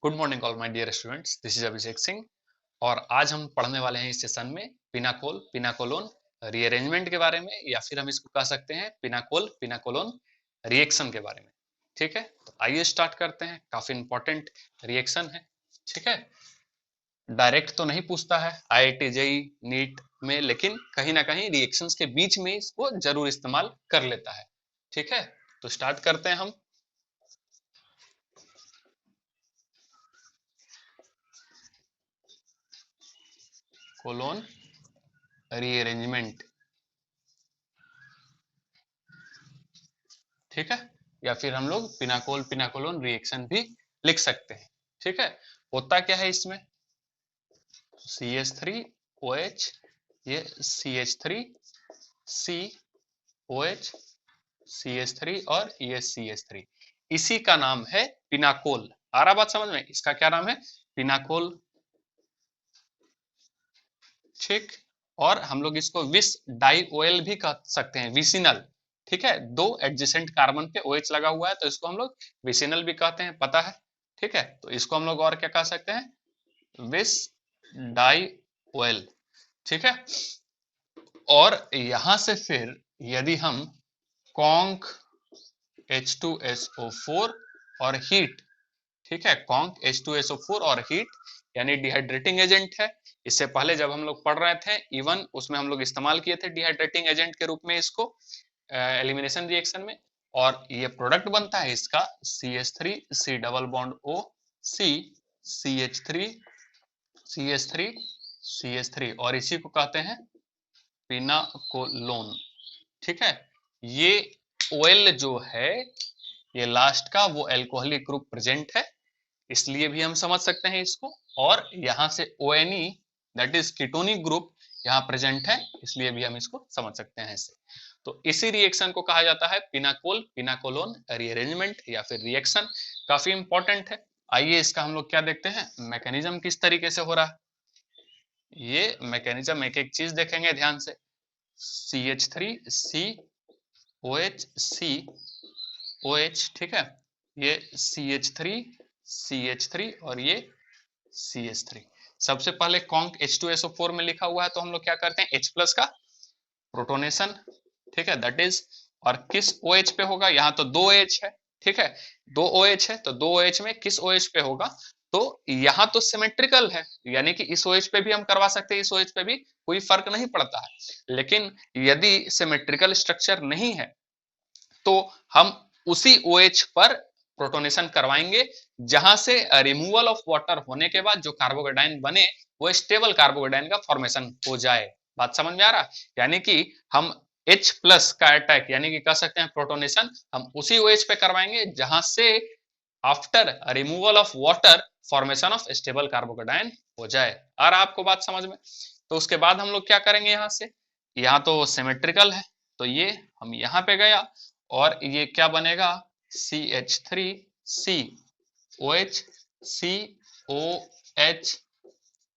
Good morning all my dear students, this is Abhishek Singh. और आज हम पढ़ने वाले हैं इस सेशन में पिनाकोल पिनाकोलोन रीअरेंजमेंट के बारे में, या फिर हम इसको कह सकते हैं पिनाकोल पिनाकोलोन रिएक्शन के बारे में। ठीक है, तो आइए स्टार्ट करते हैं। काफी इंपॉर्टेंट रिएक्शन है। ठीक है, डायरेक्ट तो नहीं पूछता है IIT जेईई नीट में, लेकिन कहीं ना कहीं रिएक्शंस के बीच में इसको जरूर इस्तेमाल कर लेता है। ठीक है, तो स्टार्ट करते हैं हम। कोलोन रीअरेंजमेंट, ठीक है, या फिर हम लोग पिनाकोल पिनाकोलोन रिएक्शन भी लिख सकते हैं। ठीक है, होता क्या है इसमें, CH3OH, ये CH3COH, CH3 और ये CH3, इसी का नाम है पिनाकोल। आ रहा बात समझ में? इसका क्या नाम है? पिनाकोल। ठीक, और हम लोग इसको विस डाइओएल भी कह सकते हैं, विसिनल। ठीक है, दो एडजेसेंट कार्बन पे OH लगा हुआ है तो इसको हम लोग विसिनल भी कहते हैं, पता है। ठीक है, तो इसको हम लोग और क्या कह सकते हैं? विस डाइओएल। ठीक है, और यहां से फिर यदि हम कॉन्क H2SO4 और हीट, ठीक है, कॉन्क H2SO4 और हीट यानी डिहाइड्रेटिंग एजेंट है। इससे पहले जब हम लोग पढ़ रहे थे इवन, उसमें हम लोग इस्तेमाल किए थे डिहाइड्रेटिंग एजेंट के रूप में इसको एलिमिनेशन रिएक्शन में। और ये प्रोडक्ट बनता है इसका CH3 C double bond O C CH3 CH3 CH3, और इसी को कहते हैं पिनाकोलोन। ठीक है, ये OL जो है ये लास्ट का वो एल्कोहलिक ग्रुप प्रेजेंट है, इसलिए भी हम समझ सकते हैं इसको। और यहां से ONE that is ketonic group यहाँ प्रेजेंट है, इसलिए भी हम इसको समझ सकते हैं ऐसे। तो इसी रिएक्शन को कहा जाता है पिनाकोल पिनाकोलोन रीअरेंजमेंट या फिर रिएक्शन। काफी इंपॉर्टेंट है। आइए इसका हम लोग क्या देखते हैं, मैकेनिज्म किस तरीके से हो रहा है। ये मैकेनिज्म एक एक चीज देखेंगे ध्यान से। CH3COHCOH, ठीक है, ये CH3CH3 और ये CH3। सबसे पहले कॉन्क H2SO4 में लिखा हुआ है तो हम लोग क्या करते हैं, H+ का प्रोटोनेशन। ठीक है, दैट इज, और किस OH पे होगा, यहाँ तो 2 OH है। ठीक है, 2 OH है तो 2 OH में किस OH पे होगा, तो यहाँ तो सिमेट्रिकल है, यानी कि इस OH पे भी हम करवा सकते हैं, इस OH पे भी कोई फर्क नहीं पड़ता है। लेकिन यदि सिमेट्रिकल स्ट्रक्चर नहीं है तो हम उसी OH पर प्रोटोनेशन करवाएंगे जहां से रिमूवल ऑफ वाटर होने के बाद जो कार्बोकेटाइन बने वो स्टेबल कार्बोकेटाइन का फॉर्मेशन हो जाए। बात समझ में आ रहा? यानी कि हम H+ का अटैक यानी कि कह सकते हैं प्रोटोनेशन हम उसी OH पे करवाएंगे जहां से after removal of water formation of stable carbocation हो जाए। आ रहा आपको बात समझ में? तो उसके बाद हम लोग क्या करेंगे, यहाँ से, यहाँ तो सिमेट्रिकल है तो ये हम यहाँ पे गया और ये क्या बनेगा, CH3COH COH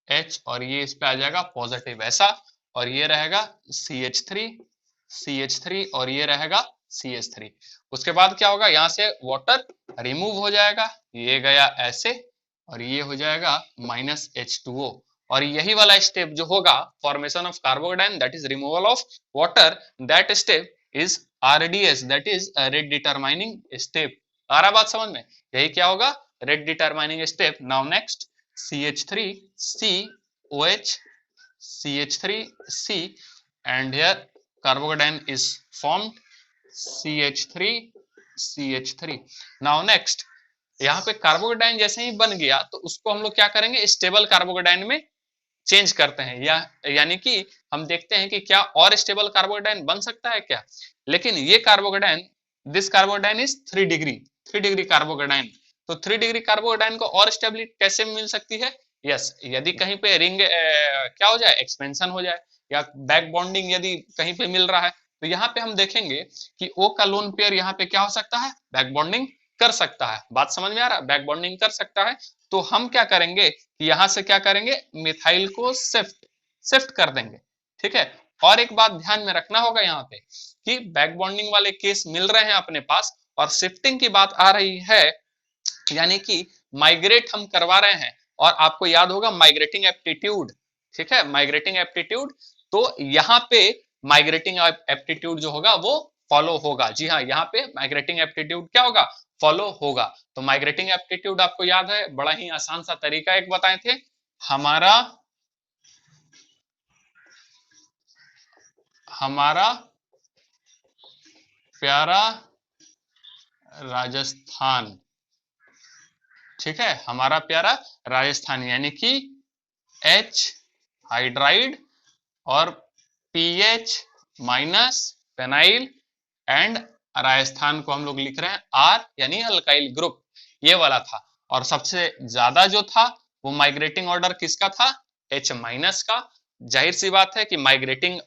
H, और ये इस पे आ जाएगा पॉजिटिव ऐसा, और ये रहेगा CH3 और ये रहेगा CH3। उसके बाद क्या होगा, यहाँ से वाटर रिमूव हो जाएगा, ये गया ऐसे और ये हो जाएगा -H2O। और यही वाला स्टेप जो होगा formation of carbocation that is removal of water, that step is RDS that is rate determining step. आ रहा बात समझ में? यही क्या होगा, rate determining step. Now next CH3COH CH3C, and here carbocation is formed CH3CH3। now next यहाँ पे कार्बोकेटाइन जैसे ही बन गया तो उसको हम लोग क्या करेंगे, स्टेबल कार्बोकेटाइन में चेंज करते हैं, या यानी कि हम देखते हैं कि क्या और स्टेबल कार्बोकेटाइन बन सकता है क्या। लेकिन ये carbocation, this carbocation is 3 degree carbocation, तो 3 डिग्री कार्बोकेटाइन को और स्टेबिलिटी कैसे मिल सकती है, यस, यदि कहीं पे रिंग क्या हो जाए, एक्सपेंशन हो जाए, या बैक बॉन्डिंग यदि कहीं पे मिल रहा है तो यहाँ पे हम देखेंगे कि O का लोन पेयर यहाँ पे क्या हो सकता है, बैक बॉन्डिंग कर सकता है। बात समझ में आ रहा है? बैक बॉन्डिंग कर सकता है तो हम क्या करेंगे कि यहाँ से क्या करेंगे, मिथाइल को शिफ्ट कर देंगे। ठीक है, और एक बात ध्यान में रखना होगा यहाँ पे कि बैक बॉन्डिंग वाले केस मिल रहे हैं अपने पास और शिफ्टिंग की बात आ रही है यानी कि माइग्रेट हम करवा रहे हैं, और आपको याद होगा माइग्रेटिंग एप्टीट्यूड, ठीक है, माइग्रेटिंग एप्टीट्यूड, तो यहाँ पे माइग्रेटिंग एप्टीट्यूड जो होगा वो फॉलो होगा। जी हाँ, यहाँ पे माइग्रेटिंग एप्टीट्यूड क्या होगा, फॉलो होगा। तो माइग्रेटिंग एप्टीट्यूड आपको याद है, बड़ा ही आसान सा तरीका एक बताए थे, हमारा हमारा प्यारा राजस्थान, ठीक है, हमारा प्यारा राजस्थान, यानी कि H हाइड्राइड और pH minus phenyl and Rajasthan को हम लोग लिख रहे हैं आर यानी अल्काइल ग्रुप, ये वाला था। और सबसे ज्यादा जो था वो माइग्रेटिंग ऑर्डर किसका था, H माइनस का। जाहिर सी बात है कि माइग्रेटिंग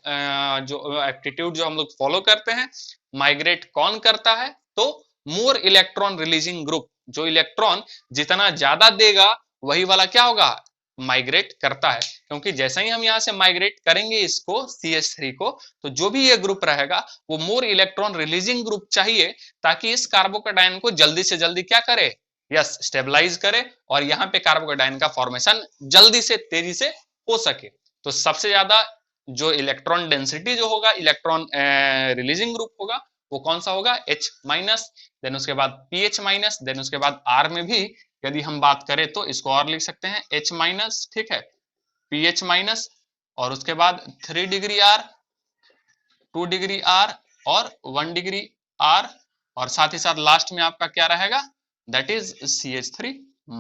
जो एप्टीट्यूड जो हम लोग फॉलो करते हैं, माइग्रेट कौन करता है, तो मोर इलेक्ट्रॉन रिलीजिंग ग्रुप, जो इलेक्ट्रॉन जितना ज्यादा देगा वही वाला क्या होगा, माइग्रेट करता है। क्योंकि जैसे ही हम यहाँ से माइग्रेट करेंगे इसको CH3 को, तो जो भी ये ग्रुप रहेगा वो मोर इलेक्ट्रॉन रिलीजिंग ग्रुप चाहिए, ताकि इस कार्बोकेटाइन को जल्दी से जल्दी क्या करे, यस, स्टेबलाइज करे, और यहाँ पे कार्बोकेटाइन का फॉर्मेशन जल्दी से तेजी से हो सके। तो सबसे ज्यादा जो इलेक्ट्रॉन डेंसिटी जो होगा, इलेक्ट्रॉन रिलीजिंग ग्रुप होगा, वो कौन सा होगा, H माइनस, देन उसके बाद PH माइनस, देन उसके बाद R में भी यदि हम बात करें तो इसको और लिख सकते हैं H माइनस, ठीक है, PH माइनस, और उसके बाद 3 डिग्री R, 2 डिग्री R और 1 डिग्री R, और साथ ही साथ लास्ट में आपका क्या रहेगा, दैट इज CH3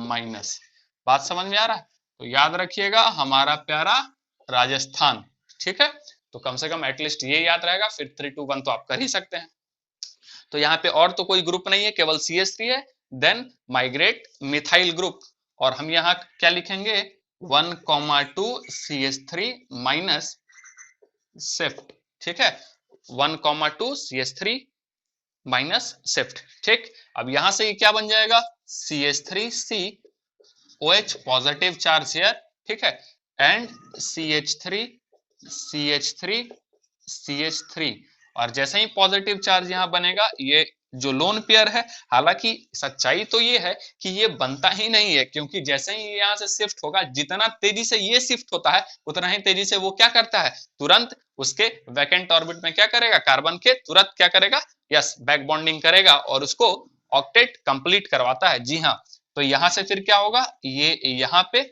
माइनस। बात समझ में आ रहा है, तो याद रखिएगा हमारा प्यारा राजस्थान, ठीक है, तो कम से कम एटलीस्ट ये याद रहेगा, फिर 3 2 1 तो आप कर ही सकते हैं। तो यहाँ पे और तो कोई ग्रुप नहीं है, केवल CH3 है, देन माइग्रेट मिथाइल ग्रुप, और हम यहाँ क्या लिखेंगे, 1,2 CH3 माइनस शिफ्ट, ठीक है, 1,2 CH3 माइनस शिफ्ट, ठीक। अब यहां से क्या बन जाएगा, CH3C OH positive charge here, ठीक है, एंड CH3 CH3 CH3, और जैसे ही पॉजिटिव चार्ज यहाँ बनेगा, ये जो लोन पेयर है, हालांकि सच्चाई तो ये है कि ये बनता ही नहीं है, क्योंकि जैसे ही यहाँ से शिफ्ट होगा, जितना तेजी से ये शिफ्ट होता है उतना ही तेजी से वो क्या करता है, तुरंत उसके वैकेंट ऑर्बिट में क्या करेगा, कार्बन के तुरंत क्या करेगा, यस, बैक बॉन्डिंग करेगा और उसको ऑक्टेट कंप्लीट करवाता है। जी हाँ, तो यहां से फिर क्या होगा, ये यहाँ पे,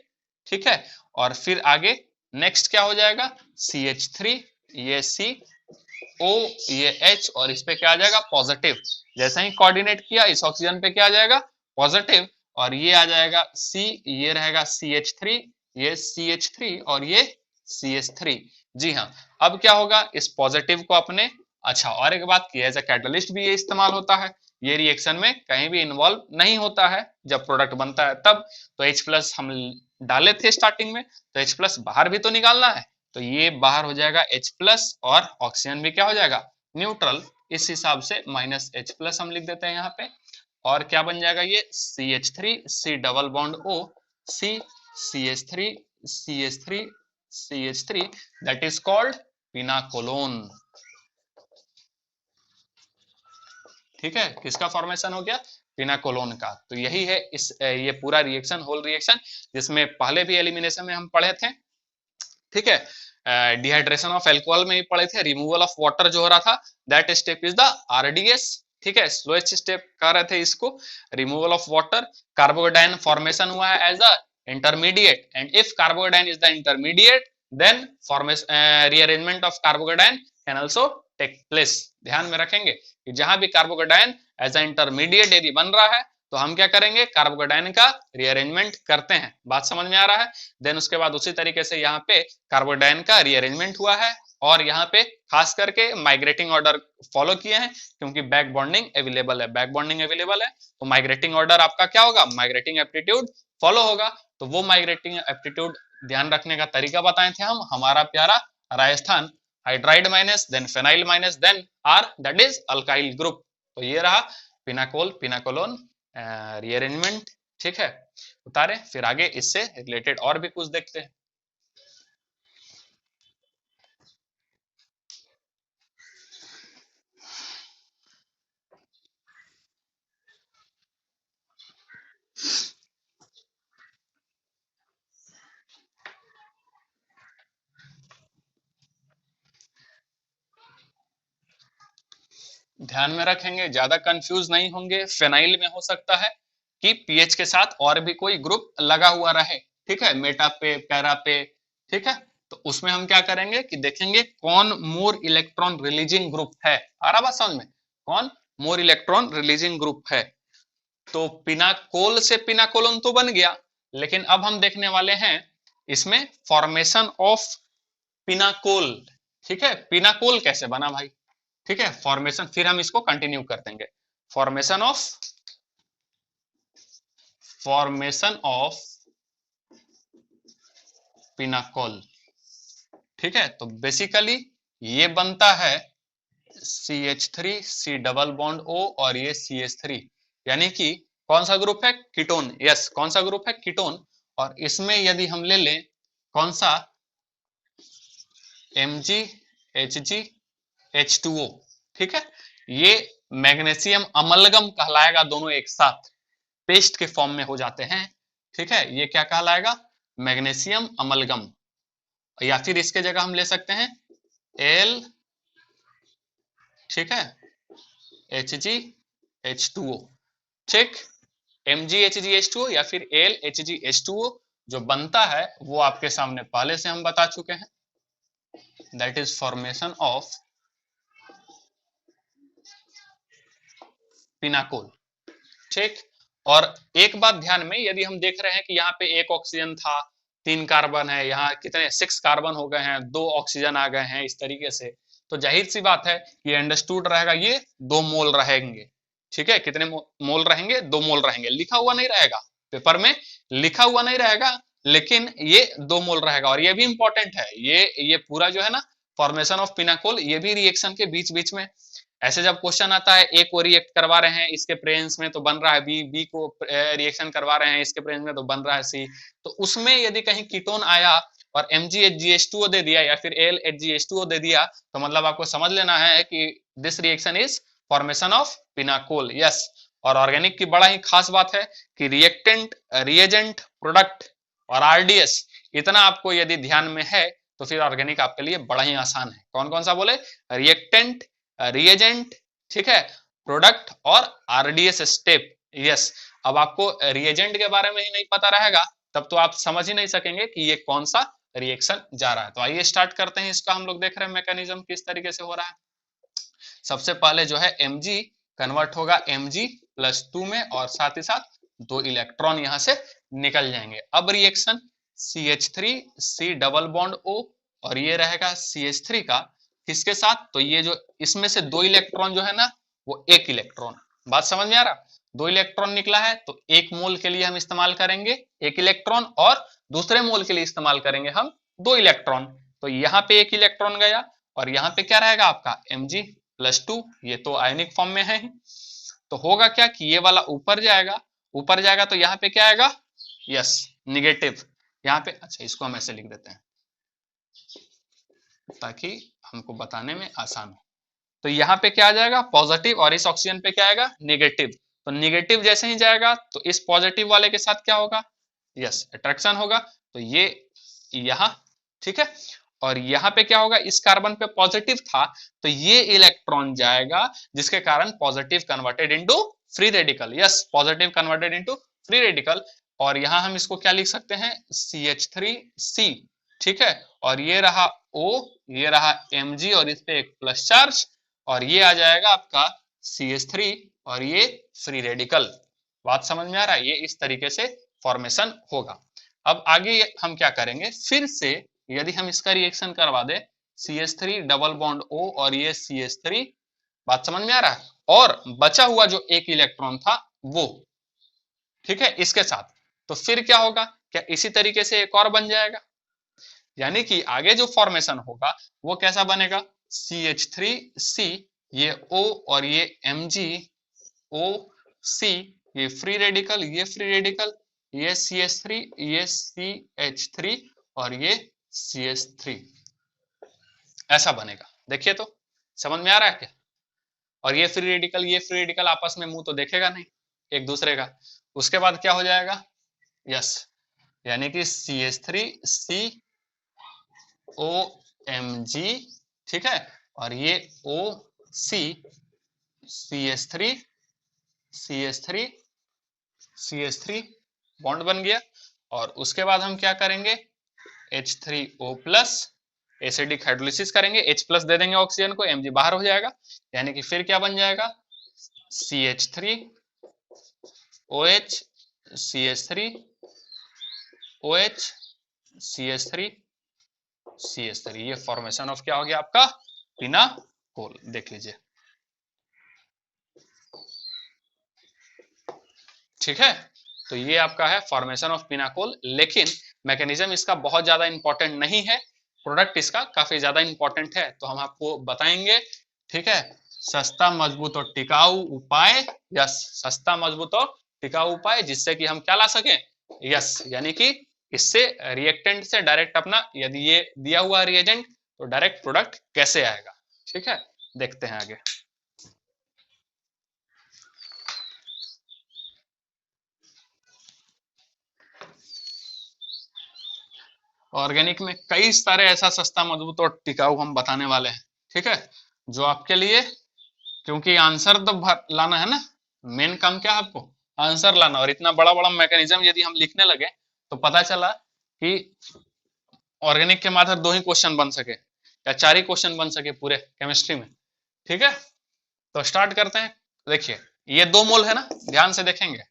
ठीक है, और फिर आगे नेक्स्ट क्या हो जाएगा, CH3, ये C O, ये H, और इस पे क्या आ जाएगा, पॉजिटिव। जैसे ही कोऑर्डिनेट किया, इस ऑक्सीजन पे क्या आ जाएगा, पॉजिटिव, और ये आ जाएगा C, ये रहेगा CH3, ये CH3 और ये CH3। जी हाँ, अब क्या होगा, इस पॉजिटिव को अपने, अच्छा और एक बात की, एज ए कैटलिस्ट भी ये इस्तेमाल होता है, ये रिएक्शन में कहीं भी इन्वॉल्व नहीं होता है, जब प्रोडक्ट बनता है तब। तो H प्लस हम डाले थे स्टार्टिंग में, तो H प्लस बाहर भी तो निकालना है, तो ये बाहर हो जाएगा H प्लस, और ऑक्सीजन भी क्या हो जाएगा, न्यूट्रल। इस हिसाब से माइनस H प्लस हम लिख देते हैं यहाँ पे, और क्या बन जाएगा, ये CH3 C double bond O C CH3 CH3 CH3, that is called pinacolone, ठीक है, किसका फॉर्मेशन हो गया, पिनाकोलोन का। तो यही है इस ये पूरा रिएक्शन, होल रिएक्शन, जिसमें पहले भी एलिमिनेशन में हम पढ़े थे, ठीक है, डिहाइड्रेशन ऑफ एल्कोहल में ही पढ़े थे, रिमूवल ऑफ वाटर जो हो रहा था, that step is the RDS, ठीक है, स्लोएस्ट स्टेप कह रहे थे इसको, removal of water. Carbocation formation हुआ है as a intermediate, and if carbocation is the intermediate, then formation rearrangement of carbocation can also take place. ध्यान में रखेंगे कि जहां भी कार्बोकेटाइन एज अ इंटरमीडिएट यदि बन रहा है, तो हम क्या करेंगे, कार्बोकेटाइन का रीअरेंजमेंट करते हैं। बात समझ में आ रहा है। देन उसके बाद उसी तरीके से यहाँ पे कार्बोकेटाइन का रीअरेंजमेंट हुआ है, और यहाँ पे खास करके माइग्रेटिंग ऑर्डर फॉलो किए हैं, क्योंकि बैक बॉन्डिंग अवेलेबल है, बैक बॉन्डिंग अवेलेबल है, तो माइग्रेटिंग ऑर्डर आपका क्या होगा, माइग्रेटिंग एप्टीट्यूड फॉलो होगा। तो वो माइग्रेटिंग एप्टीट्यूड ध्यान रखने का तरीका बताए थे हम, हमारा प्यारा Rajasthan, hydride minus, then phenyl minus, then R, that is alkyl group. तो ये रहा पिनाकोल पिनाकोलोन रीअरेंजमेंट, ठीक है, उतारे। फिर आगे इससे रिलेटेड और भी कुछ देखते हैं। ध्यान में रखेंगे, ज्यादा कंफ्यूज नहीं होंगे। फिनाइल में हो सकता है कि पीएच के साथ और भी कोई ग्रुप लगा हुआ रहे, ठीक है, मेटा पे, पैरा पे, ठीक है। तो उसमें हम क्या करेंगे कि देखेंगे कौन मोर इलेक्ट्रॉन रिलीजिंग ग्रुप है। आ रहा बात समझ में, कौन मोर इलेक्ट्रॉन रिलीजिंग ग्रुप है। तो पिनाकोल से पिनाकोलन तो बन गया, लेकिन अब हम देखने वाले हैं इसमें फॉर्मेशन ऑफ पिनाकोल, ठीक है। पिनाकोल कैसे बना भाई, ठीक है, फॉर्मेशन, फिर हम इसको कंटिन्यू कर देंगे। फॉर्मेशन ऑफ पिनाकोल, ठीक है। तो बेसिकली ये बनता है CH3 C double bond O और ये CH3, यानी कि कौन सा ग्रुप है, कीटोन। यस, कौन सा ग्रुप है, कीटोन। और इसमें यदि हम ले लें कौन सा, MgHgH2O, ठीक है। ये मैग्नीशियम अमलगम कहलाएगा, दोनों एक साथ पेस्ट के फॉर्म में हो जाते हैं, ठीक है। ये क्या कहलाएगा, मैग्नीशियम अमलगम। या फिर इसके जगह हम ले सकते हैं L, ठीक है, HgH2O, ठीक, MgHgH2O या फिर LHgH2O जो बनता है वो आपके सामने पहले से हम बता चुके हैं, that is formation of pinacol, ठीक। और एक बात ध्यान में, यदि हम देख रहे हैं कि यहाँ पे एक ऑक्सीजन था, 3 कार्बन है, यहाँ कितने 6 कार्बन हो गए हैं, 2 ऑक्सीजन आ गए हैं, इस तरीके से, तो जाहिर सी बात है ये अंडरस्टूड रहेगा, ये 2 मोल रहेंगे, ठीक है। कितने मोल रहेंगे, 2 मोल रहेंगे। लिखा हुआ नहीं रहेगा पेपर में, लिखा हुआ नहीं रहेगा, लेकिन ये 2 मोल रहेगा। और ये भी इंपॉर्टेंट है, ये पूरा जो है ना फॉर्मेशन ऑफ पिनाकोल, ये भी रिएक्शन के बीच बीच में ऐसे जब क्वेश्चन आता है, ए को रिएक्ट करवा रहे हैं इसके प्रेजेंस में तो बन रहा है बी, बी को रिएक्शन करवा रहे हैं इसके प्रेजेंस में तो बन रहा है सी, तो उसमें यदि कहीं कीटोन आया और MgHgH2O दे दिया या फिर LHgH2O दे दिया, तो मतलब आपको समझ लेना है कि this reaction is formation of pinacol. Yes, और ऑर्गेनिक की बड़ा ही खास बात है कि रिएक्टेंट, रिएजेंट, प्रोडक्ट और RDS, इतना आपको यदि ध्यान में है तो फिर ऑर्गेनिक आपके लिए बड़ा ही आसान है। कौन कौन सा बोले, रिएक्टेंट, रिएजेंट, ठीक है, प्रोडक्ट और RDS स्टेप। यस, अब आपको रिएजेंट के बारे में ही नहीं पता रहेगा तब तो आप समझ ही नहीं सकेंगे कि ये कौन सा रिएक्शन जा रहा है। तो आइए स्टार्ट करते हैं इसका, हम लोग देख रहे हैं मैकेनिज्म किस तरीके से हो रहा है। सबसे पहले जो है Mg कन्वर्ट होगा Mg+2 में और साथ ही साथ 2 इलेक्ट्रॉन यहां से निकल जाएंगे। अब reaction CH3 C double bond O और ये रहेगा CH3 का किसके साथ, तो ये जो इसमें से 2 इलेक्ट्रॉन जो है ना वो 1 इलेक्ट्रॉन, बात समझ में आ रहा, 2 इलेक्ट्रॉन निकला है तो 1 मोल के लिए हम इस्तेमाल करेंगे 1 इलेक्ट्रॉन और दूसरे मोल के लिए इस्तेमाल करेंगे हम 2 इलेक्ट्रॉन। तो यहाँ पे 1 इलेक्ट्रॉन गया और यहाँ पे क्या रहेगा आपका Mg+2, ये तो आयनिक फॉर्म में है ही। तो होगा क्या कि ये वाला ऊपर जाएगा, ऊपर जाएगा तो यहाँ पे क्या आएगा, यस, निगेटिव। यहाँ पे अच्छा इसको हम ऐसे लिख देते हैं ताकि हमको बताने में आसान हो। तो यहाँ पे क्या आ जाएगा, पॉजिटिव, और इस ऑक्सीजन पे क्या आएगा, नेगेटिव। तो नेगेटिव जैसे ही जाएगा तो इस पॉजिटिव वाले के साथ क्या होगा, यस, अट्रैक्शन होगा। तो ये यहाँ, ठीक है, और यहाँ पे क्या होगा, इस कार्बन पे पॉजिटिव था तो ये इलेक्ट्रॉन जाएगा जिसके कारण positive converted into free radical. Yes, positive converted into free radical. और यहाँ हम इसको क्या लिख सकते हैं, CH3C, ठीक है, और ये रहा O, ये रहा Mg और इस पे एक प्लस चार्ज, और ये आ जाएगा आपका CH3 और ये फ्री रेडिकल। बात समझ में आ रहा है, ये इस तरीके से फॉर्मेशन होगा। अब आगे हम क्या करेंगे, फिर से यदि हम इसका रिएक्शन करवा दे CH3 डबल बॉन्ड O और ये CH3, बात समझ में आ रहा है, और बचा हुआ जो 1 इलेक्ट्रॉन था वो, ठीक है, इसके साथ, तो फिर क्या होगा, क्या इसी तरीके से एक और बन जाएगा, यानी कि आगे जो फॉर्मेशन होगा वो कैसा बनेगा, CH3C, ये O और ये MgOC, ये फ्री रेडिकल, ये फ्री रेडिकल, ये CH3, ये CH3 और ये CH3, ऐसा बनेगा। देखिए तो समझ में आ रहा है क्या, और ये फ्री रेडिकल, ये फ्री रेडिकल आपस में मुंह तो देखेगा नहीं एक दूसरे का। उसके बाद क्या हो जाएगा, यस, यानी कि CH3COMg, ठीक है, और ये OC, CH3 CH3 CH3 bond बन गया। और उसके बाद हम क्या करेंगे, H3O प्लस एसिडिक हाइड्रोलिसिस करेंगे, H प्लस दे देंगे ऑक्सीजन को, Mg बाहर हो जाएगा, यानी कि फिर क्या बन जाएगा, CH3OH CH3OH CH3 ये फॉर्मेशन ऑफ क्या हो गया आपका, पिनाकोल। देख लीजिए, ठीक है। तो ये आपका है फॉर्मेशन ऑफ पिनाकोल, लेकिन मैकेनिज्म इसका बहुत ज्यादा इंपॉर्टेंट नहीं है, प्रोडक्ट इसका काफी ज्यादा इंपॉर्टेंट है, तो हम आपको बताएंगे, ठीक है। सस्ता मजबूत और टिकाऊ उपाय, यस, सस्ता मजबूत और टिकाऊ उपाय, जिससे कि हम क्या ला सके, यस, यानी कि इससे रिएक्टेंट से डायरेक्ट अपना, यदि ये दिया हुआ रिएजेंट, तो डायरेक्ट प्रोडक्ट कैसे आएगा, ठीक है। देखते हैं आगे। ऑर्गेनिक में कई सारे ऐसा सस्ता मजबूत और टिकाऊ हम बताने वाले हैं, ठीक है, जो आपके लिए, क्योंकि आंसर तो लाना है ना, मेन काम क्या है आपको, आंसर लाना। और इतना बड़ा बड़ा मैकेनिज्म यदि हम लिखने लगे तो पता चला कि ऑर्गेनिक के मात्र 2 ही क्वेश्चन बन सके या 4 ही क्वेश्चन बन सके पूरे केमिस्ट्री में, ठीक है। तो स्टार्ट करते हैं। देखिए, ये 2 मोल है ना, ध्यान से देखेंगे,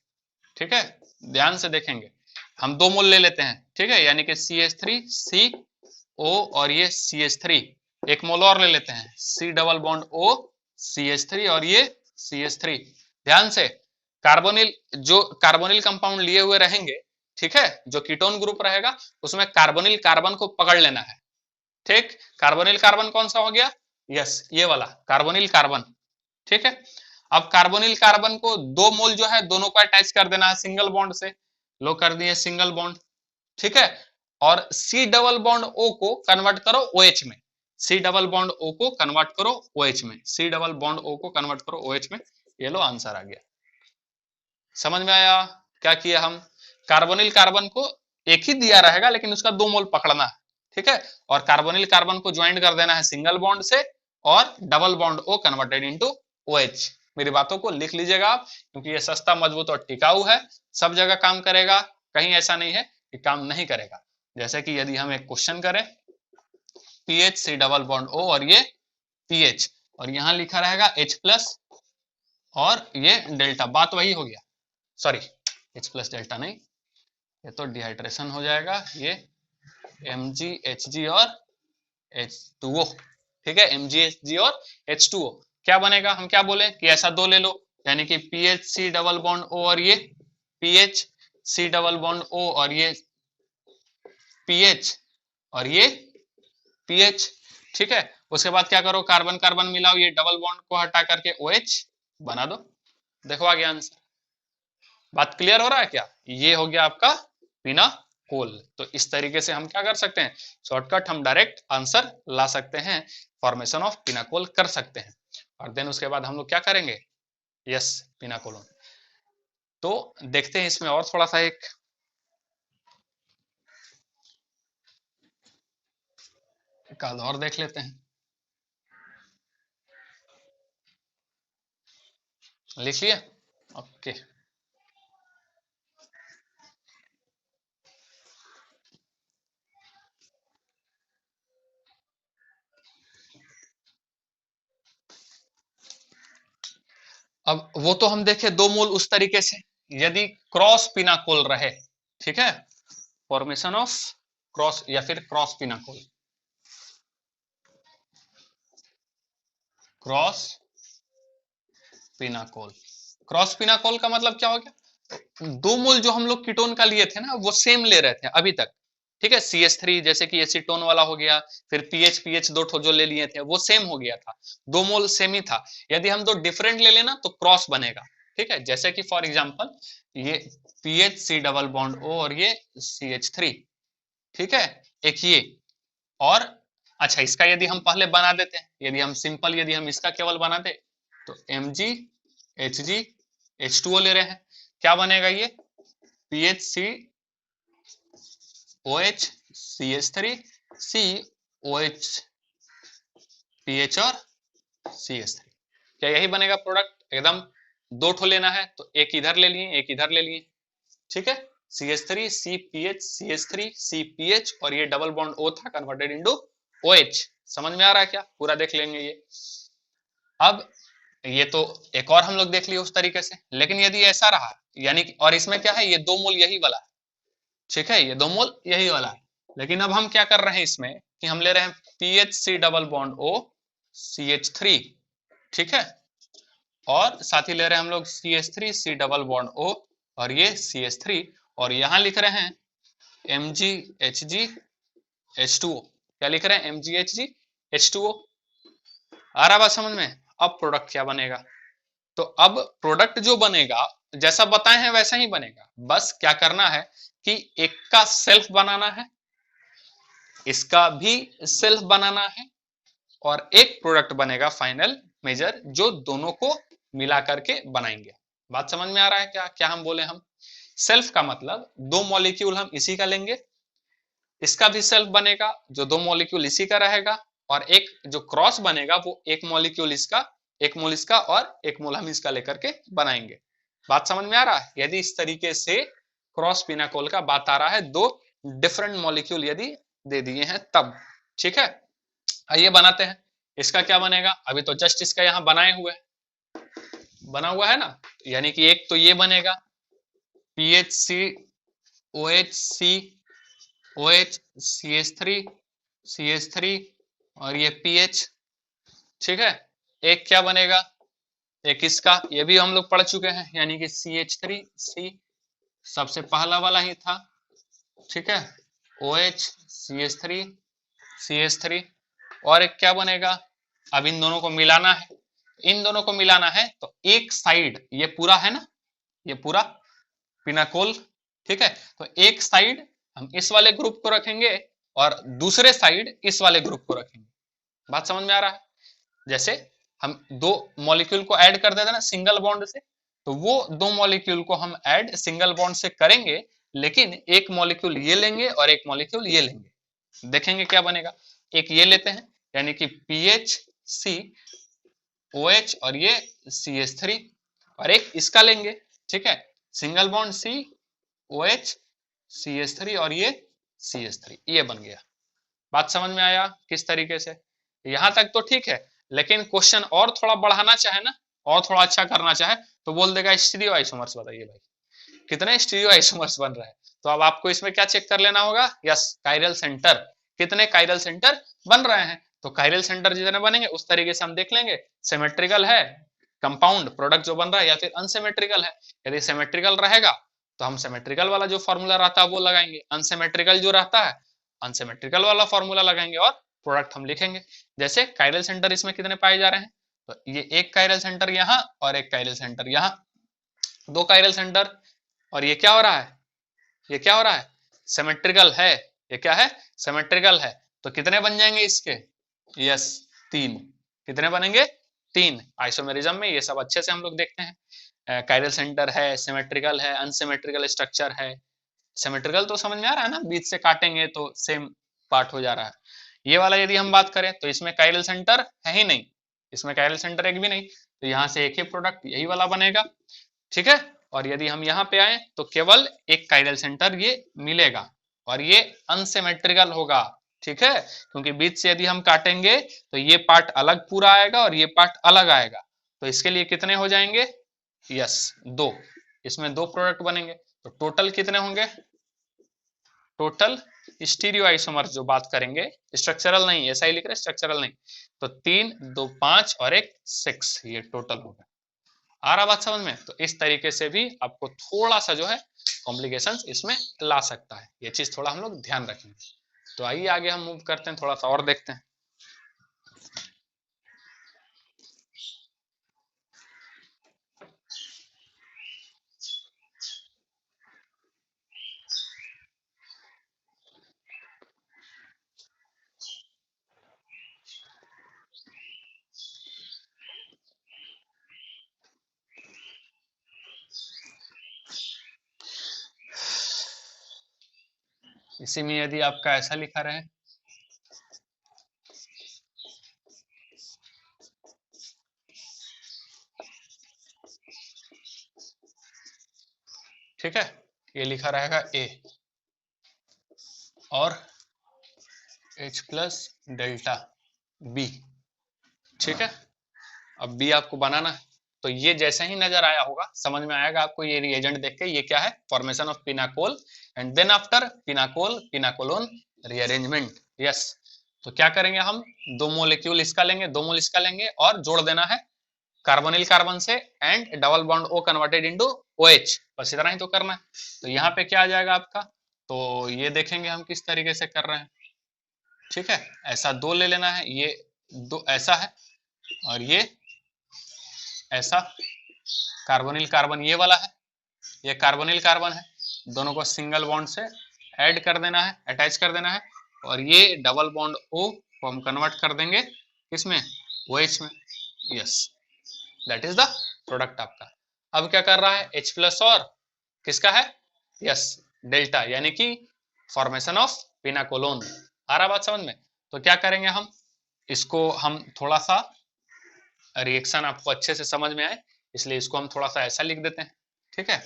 ठीक है, ध्यान से देखेंगे। हम 2 मोल ले लेते हैं, ठीक है, यानी कि CH3CO और ये CH3, एक मोल और ले लेते हैं, C double bond O CH3 और ये CH3। ध्यान से, कार्बोनिल, जो कार्बोनिल कंपाउंड लिए हुए रहेंगे, ठीक है, जो कीटोन ग्रुप रहेगा उसमें कार्बोनिल कार्बन को पकड़ लेना है, ठीक। कार्बोनिल कार्बन कौन सा हो गया, यस, ये वाला कार्बोनिल कार्बन, ठीक है। अब कार्बोनिल कार्बन को 2 मोल जो है दोनों को अटैच कर देना है सिंगल बॉन्ड से, लो कर दिए सिंगल बॉन्ड, ठीक है। और C डबल बॉन्ड O को कन्वर्ट करो OH में, C डबल बॉन्ड O को कन्वर्ट करो OH में, C डबल बॉन्ड O को कन्वर्ट करो OH में, ये लो आंसर आ गया। समझ में आया क्या किया हम, कार्बोनिल कार्बन को एक ही दिया रहेगा लेकिन उसका 2 मोल पकड़ना है, ठीक है, और कार्बोनिल कार्बन को ज्वाइन कर देना है सिंगल बॉन्ड से, और double bond O converted into OH। मेरी बातों को लिख लीजिएगा आप, क्योंकि ये सस्ता मजबूत और टिकाऊ है, सब जगह काम करेगा, कहीं ऐसा नहीं है कि काम नहीं करेगा। जैसे कि यदि हम एक क्वेश्चन करें, P H C double bond O और ये पीएच, और यहां लिखा रहेगा H प्लस और ये डेल्टा, बात वही हो गया, सॉरी H प्लस डेल्टा नहीं, ये तो डिहाइड्रेशन हो जाएगा, ये MgHg और H2O, ठीक है, MgHg और H2O। क्या बनेगा, हम क्या बोले कि ऐसा 2 ले लो, यानी कि PHC डबल बॉन्ड O और ये PHC डबल बॉन्ड O और ये PH और ये PH, ठीक है। उसके बाद क्या करो, कार्बन कार्बन मिलाओ, ये डबल बॉन्ड को हटा करके OH बना दो, देखो आ गया आंसर। बात क्लियर हो रहा है क्या, ये हो गया आपका पिनाकोल। तो इस तरीके से हम क्या कर सकते हैं, शॉर्टकट हम डायरेक्ट आंसर ला सकते हैं, फॉर्मेशन ऑफ पिनाकोल कर सकते हैं। और देन उसके बाद हम लोग क्या करेंगे, यस, पिनाकोलोन। तो देखते हैं इसमें और थोड़ा सा एक आध और देख लेते हैं। लिख लिया, ओके। अब वो तो हम देखे 2 मोल उस तरीके से, यदि क्रॉस पिनाकोल रहे, ठीक है, फॉर्मेशन ऑफ क्रॉस या फिर cross pinacol, cross pinacol, cross pinacol का मतलब क्या हो गया, 2 मोल जो हम लोग कीटोन का लिए थे ना वो सेम ले रहे थे अभी तक, ठीक है, CH3 जैसे कि एसीटोन वाला हो गया, फिर PH 2 ठो जो ले लिए थे वो सेम हो गया था, 2 मोल सेम ही था। यदि हम 2 डिफरेंट ले लेना तो क्रॉस बनेगा, ठीक है, जैसे कि फॉर एग्जांपल ये PHC डबल बॉन्ड O और ये CH3, ठीक है, एक ये, और अच्छा इसका यदि हम पहले बना देते हैं, यदि हम सिंपल, यदि हम इसका केवल बनाते तो MgHg H2O ले रहे हैं, क्या बनेगा ये PHC OH CH3 COH PH और CH3, क्या यही बनेगा प्रोडक्ट? एकदम दो ठो लेना है तो एक इधर ले लिए, एक इधर ले लिए, ठीक है। CH3 CPH CH3 CPH और ये डबल बॉन्ड O था कन्वर्टेड इनटू OH। समझ में आ रहा है क्या? पूरा देख लेंगे ये। अब ये तो एक और हम लोग देख लिए उस तरीके से, लेकिन यदि ऐसा रहा यानी कि, और इसमें क्या है, ये दो मोल यही वाला है, ठीक है, ये दो मोल यही वाला है। लेकिन अब हम क्या कर रहे हैं इसमें कि हम ले रहे हैं PHC double bond O CH3, ठीक है, और साथ ही ले रहे हैं हम लोग CH3 C double bond O और ये CH3, और यहां लिख रहे हैं MgHg H2O। क्या लिख रहे हैं? MgHg H2O। आ रहा बात समझ में? अब प्रोडक्ट क्या बनेगा? तो अब प्रोडक्ट जो बनेगा जैसा बताए हैं वैसा ही बनेगा, बस क्या करना है कि एक का सेल्फ बनाना है, इसका भी सेल्फ बनाना है, और एक प्रोडक्ट बनेगा फाइनल मेजर जो दोनों को मिला करके बनाएंगे। बात समझ में आ रहा है क्या? क्या हम बोले? हम सेल्फ का मतलब दो मॉलिक्यूल हम इसी का लेंगे, इसका भी सेल्फ बनेगा जो दो मॉलिक्यूल इसी का रहेगा, और एक जो क्रॉस बनेगा वो एक मॉलिक्यूल इसका, एक मोल इसका और एक मोल हम इसका लेकर के बनाएंगे। बात समझ में आ रहा है? यदि इस तरीके से क्रॉस पिनाकोल का बात आ रहा है, दो डिफरेंट मॉलिक्यूल यदि दे दिए हैं तब, ठीक है। आइए बनाते हैं। इसका क्या बनेगा? अभी तो जस्ट इसका यहाँ बनाए हुए बना हुआ है ना, यानी कि एक तो ये बनेगा PHC OHC OH CH3 और ये PH, ठीक है। एक क्या बनेगा? एक इसका, ये भी हम लोग पढ़ चुके हैं, यानी कि CH3C सबसे पहला वाला ही था, ठीक है, OH CH3 और एक क्या बनेगा? अब इन दोनों को मिलाना है, इन दोनों को मिलाना है तो एक साइड ये पूरा है ना, ये पूरा पिनाकोल, ठीक है, तो एक साइड हम इस वाले ग्रुप को रखेंगे और दूसरे साइड इस वाले ग्रुप को रखेंगे। बात समझ में आ रहा है? जैसे हम दो मॉलिक्यूल को ऐड कर देते ना सिंगल बॉन्ड से, तो वो दो मॉलिक्यूल को हम ऐड सिंगल बॉन्ड से करेंगे, लेकिन एक मॉलिक्यूल ये लेंगे और एक मॉलिक्यूल ये लेंगे। देखेंगे क्या बनेगा। एक ये लेते हैं यानी कि PHC OH और ये CH3, और एक इसका लेंगे, ठीक है, सिंगल बॉन्ड COH CH3 और ये CH3, ये बन गया। बात समझ में आया किस तरीके से? यहां तक तो ठीक है, लेकिन क्वेश्चन और थोड़ा बढ़ाना चाहे ना, और थोड़ा अच्छा करना चाहे तो बोल देगा स्टीरियो आइसोमर्स बताइए भाई, कितने स्टीरियो आइसोमर्स बन रहे हैं। तो अब आपको इसमें क्या चेक कर लेना होगा? यस, कायरल सेंटर, कितने कायरल सेंटर बन रहे हैं। तो कायरल सेंटर जितने बनेंगे उस तरीके से हम देख लेंगे, सिमेट्रिकल है कंपाउंड प्रोडक्ट जो बन रहा है या फिर अनसिमेट्रिकल है। यदि सिमेट्रिकल रहेगा तो हम सिमेट्रिकल वाला जो फॉर्मूला रहता है वो लगाएंगे, अनसिमेट्रिकल जो रहता है अनसिमेट्रिकल वाला फॉर्मूला लगाएंगे और प्रोडक्ट हम लिखेंगे। जैसे कायरल सेंटर इसमें कितने पाए जा रहे हैं, तो ये एक कायरल सेंटर यहाँ और एक कायरल सेंटर यहाँ, दो कायरल सेंटर, और ये क्या हो रहा है, ये क्या हो रहा है, सिमेट्रिकल है, ये क्या है, सिमेट्रिकल है। तो कितने बन जाएंगे इसके? यस, तीन। कितने बनेंगे? तीन। आइसोमेरिज्म में ये सब अच्छे से हम लोग देखते हैं, कायरल सेंटर है, सिमेट्रिकल है, अनसिमेट्रिकल स्ट्रक्चर है। सिमेट्रिकल तो समझ में आ रहा है ना, बीच से काटेंगे तो सेम पार्ट हो जा रहा है। ये वाला यदि हम बात करें तो इसमें कायरल सेंटर है ही नहीं, इसमें कायरल सेंटर एक भी नहीं, तो यहाँ से एक ही प्रोडक्ट यही वाला बनेगा, ठीक है। और यदि हम यहाँ पे आए तो केवल एक कायरल सेंटर ये मिलेगा और ये अनसिमेट्रिकल होगा, ठीक है, क्योंकि बीच से यदि हम काटेंगे तो ये पार्ट अलग पूरा आएगा और ये पार्ट अलग आएगा। तो इसके लिए कितने हो जाएंगे? यस, दो। इसमें दो प्रोडक्ट बनेंगे, तो टोटल कितने होंगे? टोटल स्टीरियो आइसोमर्स जो बात करेंगे, स्ट्रक्चरल नहीं, ऐसा ही लिख रहे हैं स्ट्रक्चरल नहीं, तो तीन, दो पांच और एक सिक्स, ये टोटल होगा। आ रहा बात समझ में? तो इस तरीके से भी आपको थोड़ा सा जो है कॉम्प्लिकेशंस इसमें ला सकता है, ये चीज थोड़ा हम लोग ध्यान रखेंगे। तो आइए आगे हम मूव करते हैं, थोड़ा सा और देखते हैं। इसी में यदि आपका ऐसा लिखा रहे, ठीक है, ये लिखा रहेगा ए और H प्लस डेल्टा बी। ठीक है, अब बी आपको बनाना है, तो ये जैसे ही नजर आया होगा समझ में आएगा आपको ये रिएजेंट देख के, ये क्या है, formation of pinacol and then after pinacol pinacolone rearrangement. Yes, तो क्या करेंगे हम, दो मोलिक्यूल इसका लेंगे, दो मोल इसका लेंगे और जोड़ देना है कार्बोनिल कार्बन से and double bond O converted into OH, बस इतना ही तो करना है। तो यहाँ पे क्या आ जाएगा आपका, तो ये देखेंगे हम किस तरीके से कर रहे हैं। ठीक है, ऐसा दो ले लेना है, ये दो ऐसा है और ये ऐसा, कार्बोनिल कार्बन ये वाला है, ये कार्बोनिल कार्बन है, दोनों को सिंगल बॉन्ड से ऐड कर देना है, अटैच कर देना है, और ये डबल बॉन्ड O को हम कन्वर्ट कर देंगे किसमें, OH में। Yes, that is the product आपका। अब क्या कर रहा है, H प्लस और किसका है, यस डेल्टा, यानी कि फॉर्मेशन ऑफ पिनाकोलोन। आ रहा बात समझ में। तो क्या करेंगे हम, इसको हम थोड़ा सा रिएक्शन आपको अच्छे से समझ में आए इसलिए इसको हम थोड़ा सा ऐसा लिख देते हैं। ठीक है,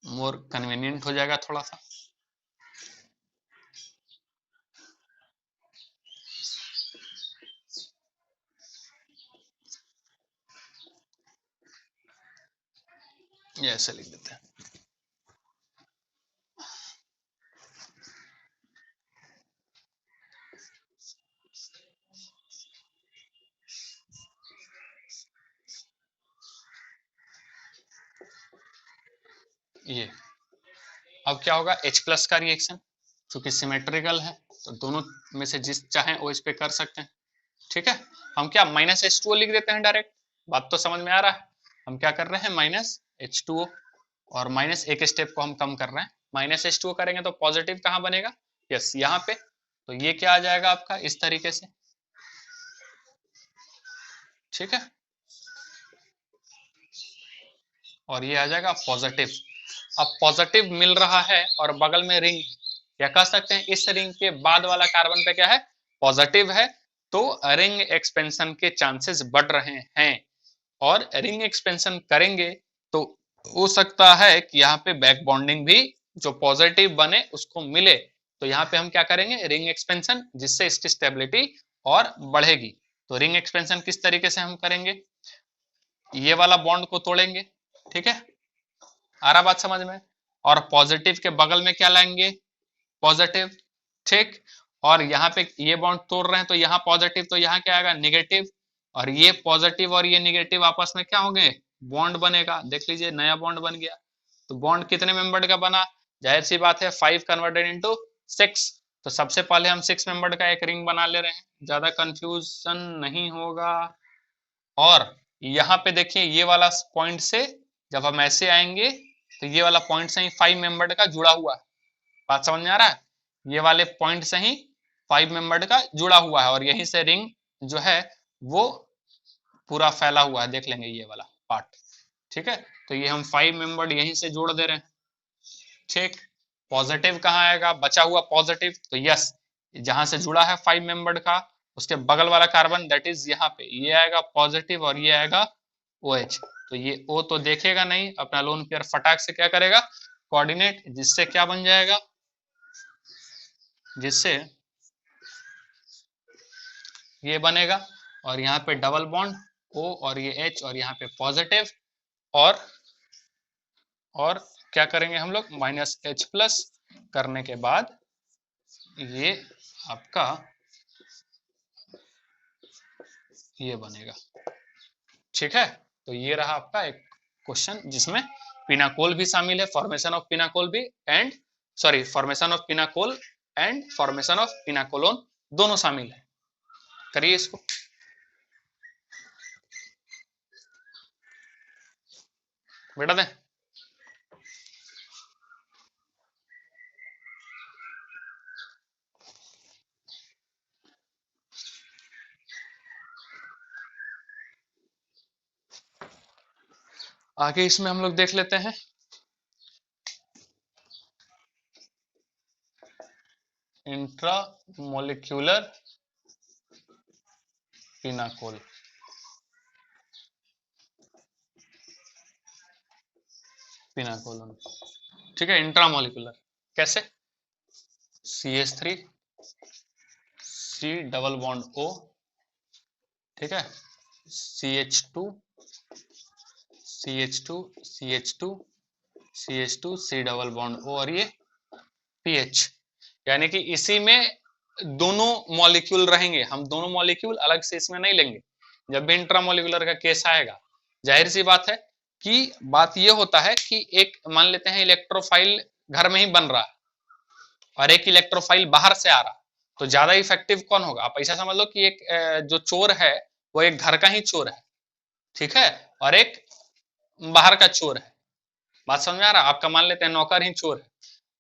मोर कन्वीनियंट हो जाएगा थोड़ा सा। ये ऐसे लिख देते हैं। ये अब क्या होगा, H प्लस का रिएक्शन क्योंकि सिमेट्रिकल है तो दोनों में से जिस चाहें वो इस पे कर सकते हैं। ठीक है, हम क्या माइनस H2O लिख देते हैं डायरेक्ट, बात तो समझ में आ रहा है। हम क्या कर रहे हैं, माइनस H2O और माइनस एक स्टेप को हम कम कर रहे हैं, माइनस H2O करेंगे तो पॉजिटिव कहाँ बनेगा, यस यहाँ पे, तो ये क्या आ जाएगा आपका इस तरीके से। ठीक है, और ये आ जाएगा पॉजिटिव। अब पॉजिटिव मिल रहा है और बगल में रिंग, या कह सकते हैं इस रिंग के बाद वाला कार्बन पे क्या है, पॉजिटिव है, तो रिंग एक्सपेंशन के चांसेस बढ़ रहे हैं, और रिंग एक्सपेंशन करेंगे तो हो सकता है कि यहाँ पे बैक बॉन्डिंग भी जो पॉजिटिव बने उसको मिले, तो यहाँ पे हम क्या करेंगे, रिंग एक्सपेंशन, जिससे इसकी स्टेबिलिटी और बढ़ेगी। तो रिंग एक्सपेंशन किस तरीके से हम करेंगे, ये वाला बॉन्ड को तोड़ेंगे। ठीक है, आ रहा बात समझ में, और पॉजिटिव के बगल में क्या लाएंगे, पॉजिटिव। ठीक, और यहाँ पे ये बॉन्ड तोड़ रहे हैं तो यहाँ पॉजिटिव, तो यहाँ क्या आएगा, निगेटिव, और ये पॉजिटिव और ये निगेटिव आपस में क्या होंगे, बॉन्ड बनेगा। देख लीजिए नया बॉन्ड बन गया। तो बॉन्ड कितने मेंबर्ड का बना, जाहिर सी बात है 5 कन्वर्टेड इनटू 6, तो सबसे पहले हम 6 मेंबर्ड का एक रिंग बना ले रहे हैं, ज्यादा कंफ्यूजन नहीं होगा। और यहाँ पे देखिए ये वाला पॉइंट से जब हम ऐसे आएंगे तो ये वाला पॉइंट से ही 5 मेंबर्ड का जुड़ा हुआ है, बात समझ में आ रहा है, ये वाले पॉइंट से ही 5 मेंबर्ड का जुड़ा हुआ है, और यहीं से रिंग जो है वो पूरा फैला हुआ है, देख लेंगे ये वाला पार्ट। ठीक है, तो ये हम 5 मेंबर्ड यहीं से जोड़ दे रहे हैं। ठीक, पॉजिटिव कहाँ आएगा, बचा हुआ पॉजिटिव, तो यस जहां से जुड़ा है 5 मेंबर्ड का उसके बगल वाला कार्बन दैट इज यहाँ पे, ये आएगा पॉजिटिव और ये आएगा OH। तो ये O तो देखेगा नहीं, अपना लोन पेयर फटाक से क्या करेगा, कोऑर्डिनेट, जिससे क्या बन जाएगा, जिससे ये बनेगा, और यहाँ पे डबल बॉन्ड O और ये H और यहाँ पे पॉजिटिव, और क्या करेंगे हम लोग, माइनस H प्लस करने के बाद ये आपका ये बनेगा। ठीक है, तो ये रहा आपका एक क्वेश्चन जिसमें पिनाकोल भी शामिल है, फॉर्मेशन ऑफ पिनाकोल भी, and sorry formation of pinacol and formation of pinacolone दोनों शामिल है। करिए इसको। बेटा दें, आगे इसमें हम लोग देख लेते हैं इंट्रा मोलिक्यूलर पिनाकोल। पिनाकोलोन ठीक है, इंट्रामोलिकुलर कैसे, CH3 C double bond O, ठीक है, CH2 CH2 CH2 CH2 C double bond O और ये PH, यानी कि इसी में दोनों मॉलिक्यूल रहेंगे, हम दोनों मॉलिक्यूल अलग से इसमें नहीं लेंगे। जब भी इंट्रामोलिकुलर का केस आएगा, जाहिर सी बात है कि बात ये होता है कि एक मान लेते हैं इलेक्ट्रोफाइल घर में ही बन रहा है और एक इलेक्ट्रोफाइल बाहर से आ रहा, तो ज्यादा इफेक्टिव कौन होगा? आप ऐसा समझ लो कि एक जो चोर है वो एक घर का ही चोर है, ठीक है, और एक बाहर का चोर है। बात समझ में आ रहा है? आपका मान लेते हैं नौकर ही चोर है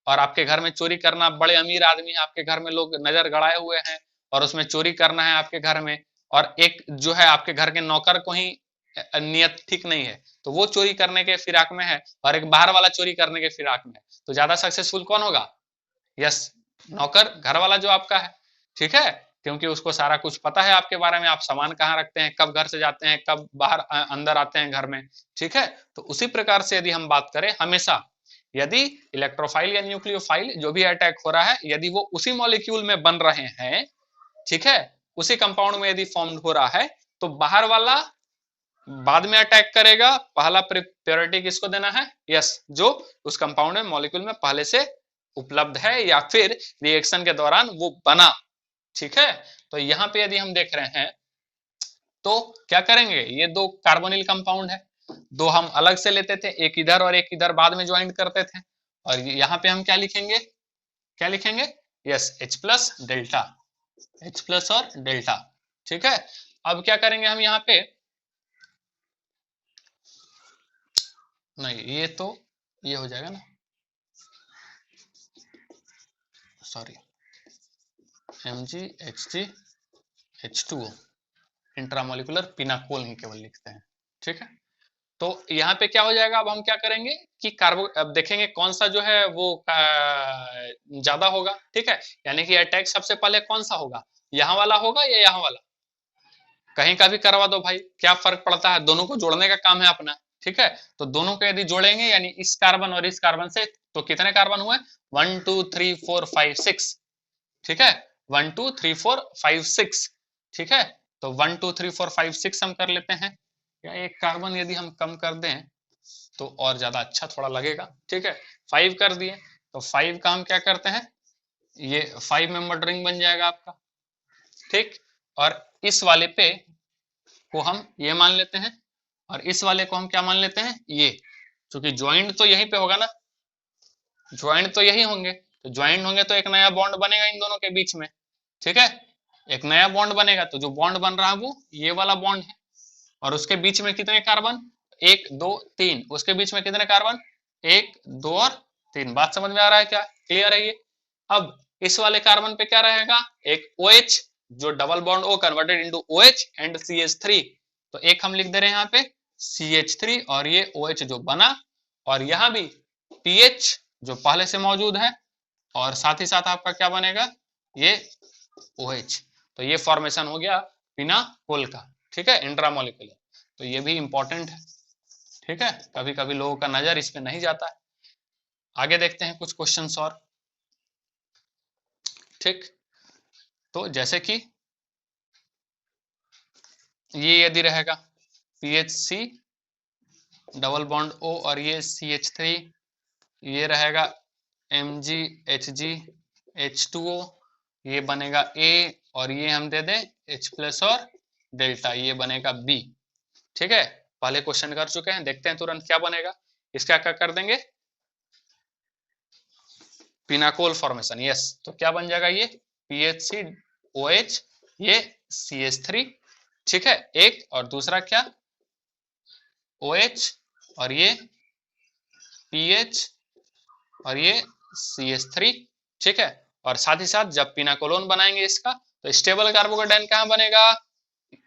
और आपके घर में चोरी करना, बड़े अमीर आदमी है आपके घर में, लोग नजर गड़ाए हुए हैं और उसमें चोरी करना है आपके घर में, और एक जो है आपके घर के नौकर को ही नियत ठीक नहीं है तो वो चोरी करने के फिराक में है और एक बाहर वाला चोरी करने के फिराक में है, तो ज्यादा सक्सेसफुल कौन होगा? यस, नौकर, घर वाला जो आपका है, ठीक है, क्योंकि उसको सारा कुछ पता है आपके बारे में, आप सामान कहाँ रखते हैं, कब घर से जाते हैं, कब बाहर अंदर आते हैं घर में, ठीक है। तो उसी प्रकार से यदि हम बात करें, हमेशा यदि इलेक्ट्रोफाइल या न्यूक्लियोफाइल जो भी अटैक हो रहा है, यदि वो उसी मॉलिक्यूल में बन रहे हैं, ठीक है, उसी कंपाउंड में यदि फॉर्म हो रहा है, तो बाहर वाला बाद में अटैक करेगा, पहला प्रायोरिटी किसको देना है? यस, जो उस कंपाउंड में मॉलिक्यूल में पहले से उपलब्ध है या फिर रिएक्शन के दौरान वो बना, ठीक है। तो यहाँ पे यदि हम देख रहे हैं तो क्या करेंगे, ये दो कार्बोनिल कंपाउंड है, दो हम अलग से लेते थे, एक इधर और एक इधर बाद में ज्वाइन करते थे, और यहाँ पे हम क्या लिखेंगे, क्या लिखेंगे? Yes, H plus delta, H plus और डेल्टा, ठीक है। अब क्या करेंगे हम यहाँ पे, नहीं ये तो ये हो जाएगा ना, सॉरी, MgHgH2O, इंट्रामोलिकुलर पिनाकोल ही केवल लिखते हैं, ठीक है। तो यहाँ पे क्या हो जाएगा, अब हम क्या करेंगे कि कार्बो, अब देखेंगे कौन सा जो है वो ज्यादा होगा, ठीक है, यानी कि अटैक सबसे पहले कौन सा होगा, यहाँ वाला होगा या यहाँ वाला, कहीं का भी करवा दो भाई, क्या फर्क पड़ता है, दोनों को जोड़ने का काम है अपना, ठीक है। तो दोनों को यदि जोड़ेंगे, यानी इस कार्बन और इस कार्बन से, तो कितने कार्बन हुए? 1 2 3 4 5 6, ठीक है, 1 2 3 4 5 6, ठीक है। तो 1 2 3 4 5 6 हम कर लेते हैं, या एक कार्बन यदि हम कम कर दें तो और ज्यादा अच्छा थोड़ा लगेगा, ठीक है, 5 कर दिए, तो 5 का हम क्या करते हैं, ये 5 मेंबर रिंग बन जाएगा आपका, ठीक। और इस वाले पे को हम ये मान लेते हैं और इस वाले को हम क्या मान लेते हैं, ये, क्योंकि ज्वाइंट तो यहीं पे होगा ना, ज्वाइंट तो यही होंगे, तो ज्वाइंट होंगे तो एक नया बॉन्ड बनेगा इन दोनों के बीच में, ठीक है, एक नया बॉन्ड बनेगा, तो जो बॉन्ड बन रहा है वो ये वाला बॉन्ड है, और उसके बीच में कितने कार्बन, 1 2 3, उसके बीच में कितने कार्बन, 1 2 और 3, बात समझ में आ रहा है क्या, क्लियर है ये। अब इस वाले कार्बन पे क्या रहेगा, एक OH, जो double bond O converted into OH and CH3, तो एक हम लिख दे रहे हैं यहाँ पे CH3 और ये OH जो बना, और यहाँ भी PH जो पहले से मौजूद है, और साथ ही साथ आपका क्या बनेगा, ये OH, तो ये फॉर्मेशन हो गया पिनाकोल का, ठीक है, इंट्रामोलिकुलर, तो ये भी इंपॉर्टेंट है, ठीक है, कभी कभी लोगों का नजर इस पे नहीं जाता है। आगे देखते हैं कुछ क्वेश्चंस और, ठीक, तो जैसे कि ये यदि रहेगा PHC डबल बॉन्ड O और ये CH3, ये रहेगा MgHgH2O, ये बनेगा A, और ये हम दे दें H प्लस और डेल्टा, ये बनेगा B, ठीक है। पहले क्वेश्चन कर चुके हैं, देखते हैं तुरंत क्या बनेगा, इसका क्या कर देंगे, पिनाकोल फॉर्मेशन, यस, तो क्या बन जाएगा, ये PHC OH, ये CH3, ठीक है, एक, और दूसरा क्या OH, और ये PH, और ये CH3, ठीक है। और साथ ही साथ जब पिनाकोलोन बनाएंगे इसका, तो स्टेबल कार्बोकेटाइन कहाँ बनेगा,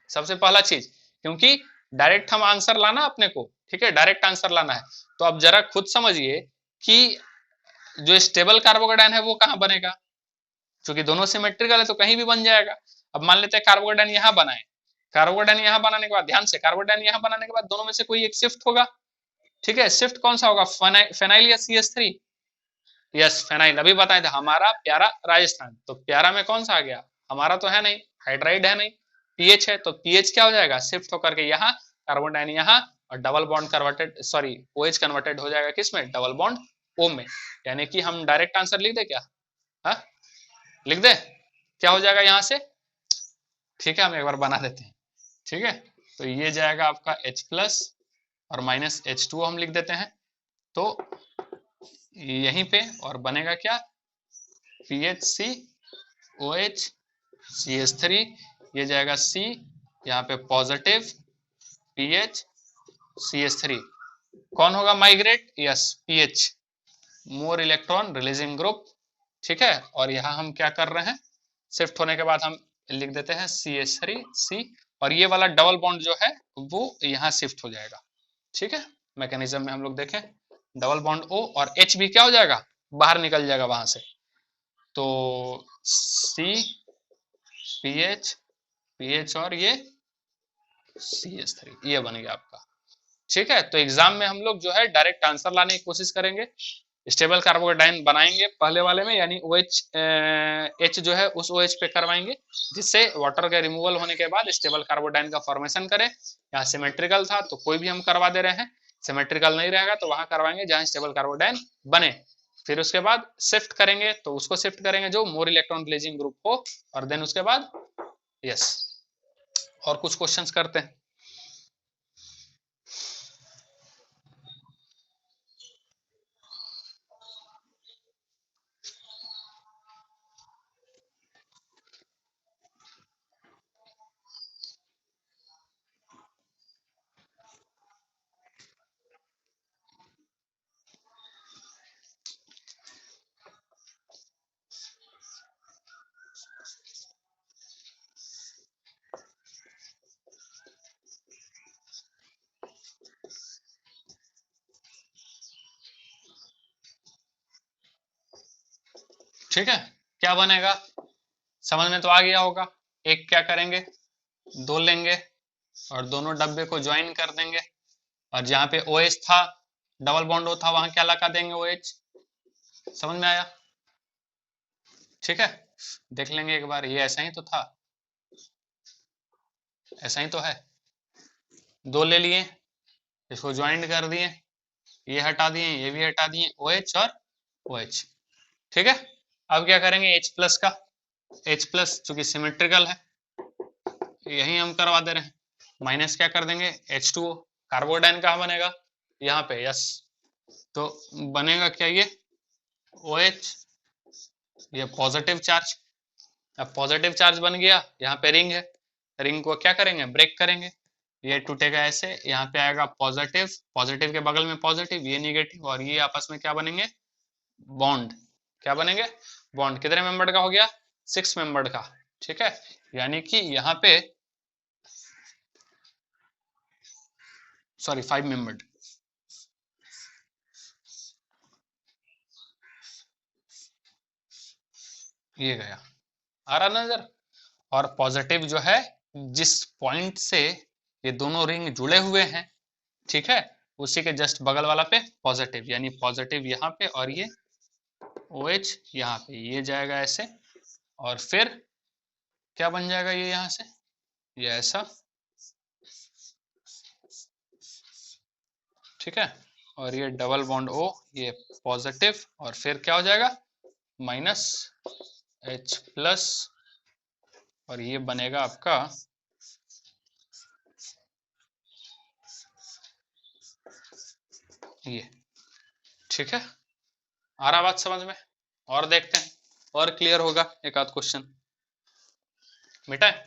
सबसे पहला चीज, क्योंकि डायरेक्ट हम आंसर लाना अपने को, ठीक है, डायरेक्ट आंसर लाना है, तो अब जरा खुद समझिए कि जो स्टेबल कार्बोकेटाइन है वो कहाँ बनेगा, क्योंकि दोनों सिमेट्रिकल है तो कहीं भी बन जाएगा। अब मान लेते हैं कार्बोकेटाइन यहाँ बनाए, कार्बोकेटाइन यहाँ बनाने के बाद, ध्यान से, कार्बोकेटाइन यहाँ बनाने के बाद दोनों में से कोई एक शिफ्ट होगा, ठीक है, शिफ्ट कौन सा होगा, फेनाइल या CH3, यस फेनाइल, अभी बताए थे हमारा प्यारा राजस्थान, तो प्यारा में कौन सा आ गया, हमारा तो है नहीं, हाइड्राइड है नहीं, पीएच है, तो पीएच क्या हो जाएगा, शिफ्ट होकर के यहाँ, कार्बन डाइन यहाँ, और double bond converted, sorry OH converted हो जाएगा किसमें, डबल बॉन्ड ओ में। यानी कि हम डायरेक्ट आंसर लिख दे क्या, हाँ लिख दे, क्या हो जाएगा यहाँ से, ठीक है हम एक बार बना देते हैं, ठीक है। तो ये जाएगा आपका H प्लस और माइनस H2O हम लिख देते हैं, तो यहीं पे और बनेगा क्या, PHC OH CH3, ये जाएगा C, यहाँ पे पॉजिटिव PH CH3, कौन होगा migrate, yes PH, more electron releasing group, ठीक है। और यहाँ हम क्या कर रहे हैं, शिफ्ट होने के बाद हम लिख देते हैं CH3C, और ये वाला डबल बॉन्ड जो है वो यहाँ शिफ्ट हो जाएगा, ठीक है। मैकेनिज्म में हम लोग देखें, डबल बॉन्ड O और H भी क्या हो जाएगा, बाहर निकल जाएगा वहां से, तो CPH PH और ये CH3, ये बन गया आपका, ठीक है। तो एग्जाम में हम लोग जो है डायरेक्ट आंसर लाने की कोशिश करेंगे, स्टेबल कार्बोकेटाइन बनाएंगे पहले वाले में, यानी OH H जो है उस OH पे करवाएंगे, जिससे वाटर के रिमूवल होने के बाद स्टेबल कार्बोडाइन का फॉर्मेशन करे। यहाँ सिमेट्रिकल था तो कोई भी हम करवा दे रहे हैं, सिमेट्रिकल नहीं रहेगा तो वहां करवाएंगे जहां स्टेबल कार्बोडाइन बने, फिर उसके बाद शिफ्ट करेंगे तो उसको शिफ्ट करेंगे जो मोर इलेक्ट्रॉन रिलीजिंग ग्रुप हो, और देन उसके बाद यस, और कुछ क्वेश्चंस करते हैं। ठीक है, क्या बनेगा, समझ में तो आ गया होगा। एक क्या करेंगे, दो लेंगे और दोनों डब्बे को ज्वाइन कर देंगे, और जहां पे OH था, डबल बॉन्ड O था, वहां क्या लगा देंगे OH, समझ में आया, ठीक है। देख लेंगे एक बार, ये ऐसा ही तो था, ऐसा ही तो है, दो ले लिए, इसको ज्वाइंट कर दिए, ये हटा दिए, ये भी हटा दिए, OH और OH, ठीक है। अब क्या करेंगे H प्लस का, H प्लस चूंकि सिमेट्रिकल है, यही हम करवा दे रहे हैं, माइनस क्या कर देंगे H2O, कार्बोडाइन कहाँ बनेगा, यहाँ पे, यस, तो बनेगा क्या ये OH, ये पॉजिटिव चार्ज, अब पॉजिटिव चार्ज बन गया, यहाँ पे रिंग है, रिंग को क्या करेंगे, ब्रेक करेंगे, ये टूटेगा ऐसे, यहाँ पे आएगा पॉजिटिव, पॉजिटिव के बगल में पॉजिटिव, ये निगेटिव, और ये आपस में क्या बनेंगे, बॉन्ड, क्या बनेंगे, बॉन्ड, कितने मेंबर्ड का हो गया, 6 मेंबर्ड का, ठीक है। यानी कि यहाँ पे सॉरी 5 मेंबर्ड, ये गया, आ रहा नजर। और पॉजिटिव जो है, जिस पॉइंट से ये दोनों रिंग जुड़े हुए हैं, ठीक है, उसी के जस्ट बगल वाला पे पॉजिटिव, यानी पॉजिटिव यहाँ पे और ये OH यहाँ पे, ये जाएगा ऐसे, और फिर क्या बन जाएगा ये यहाँ से, ये ऐसा, ठीक है, और ये डबल बॉन्ड O, ये पॉजिटिव, और फिर क्या हो जाएगा माइनस H प्लस, और ये बनेगा आपका ये, ठीक है। आ रहा बात समझ में, और देखते हैं, और क्लियर होगा एक आध क्वेश्चन, बेटा है?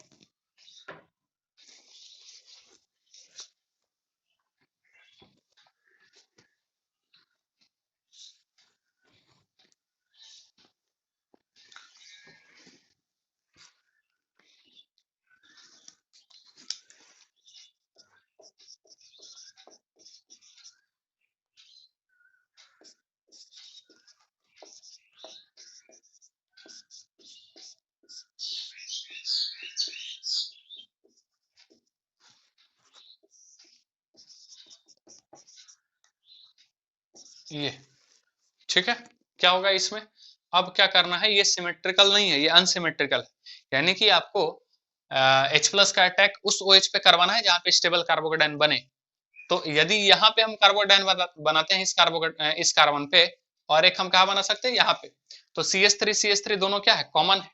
ये, ठीक है, क्या होगा इसमें? अब क्या करना है, ये सिमेट्रिकल नहीं है, ये अनसिमेट्रिकल है, यानी कि आपको H+ का अटैक उस OH पे करवाना है जहां पे स्टेबल कार्बोकेटाइन बने। तो यदि यहाँ पे हम कार्बोकेटाइन बनाते हैं इस कार्बन पे, और एक हम कहा बना सकते हैं यहाँ पे, तो CH3 दोनों क्या है, कॉमन है,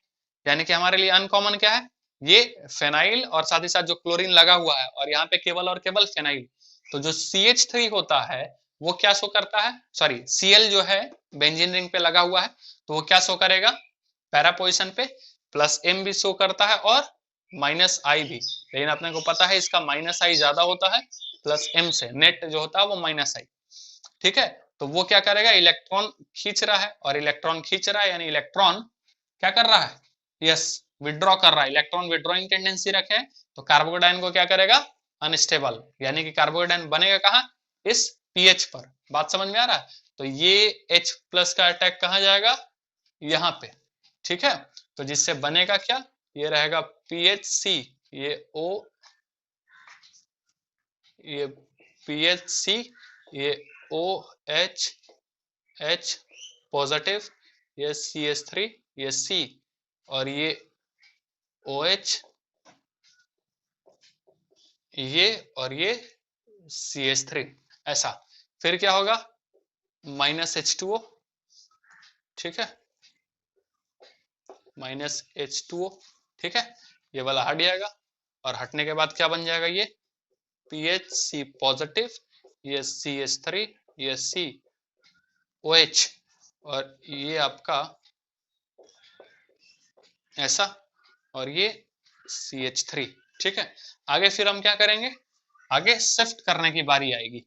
यानी कि हमारे लिए अनकॉमन क्या है, ये फेनाइल और साथ ही साथ जो क्लोरीन लगा हुआ है, और यहाँ पे केवल और केवल फेनाइल। तो जो CH3 होता है वो क्या शो करता है, सॉरी Cl जो है बेंजीन रिंग पे लगा हुआ है, तो वो क्या शो करेगा, पैरा पोजिशन पे +M भी शो करता है और -I भी, लेकिन अपने को पता है इसका -I ज्यादा होता है +M से, नेट जो होता है वो -I। ठीक है, तो वो क्या करेगा, इलेक्ट्रॉन खींच रहा है, और इलेक्ट्रॉन खींच रहा है यानी इलेक्ट्रॉन क्या कर रहा है, यस विड्रॉ कर रहा है, इलेक्ट्रॉन विड्रॉइंग टेंडेंसी रखे, तो कार्बोकेटाइन को क्या करेगा, अनस्टेबल, यानी कि कार्बोकेटाइन बनेगा कहाँ, इस पीएच पर। बात समझ में आ रहा है? तो ये H+ का अटैक कहाँ जाएगा, यहाँ पे। ठीक है, तो जिससे बनेगा क्या, ये रहेगा PHC, ये O, ये PHC, ये OH, H पॉजिटिव, ये CH3, ये C, और ये OH, ये और ये CH3, ऐसा। फिर क्या होगा, -H2O, ठीक है, -H2O, ठीक है, ये वाला हट जाएगा, और हटने के बाद क्या बन जाएगा, ये PHC पॉजिटिव, ये CH3, ये COH, और ये आपका ऐसा, और ये CH3। ठीक है, आगे फिर हम क्या करेंगे, आगे शिफ्ट करने की बारी आएगी,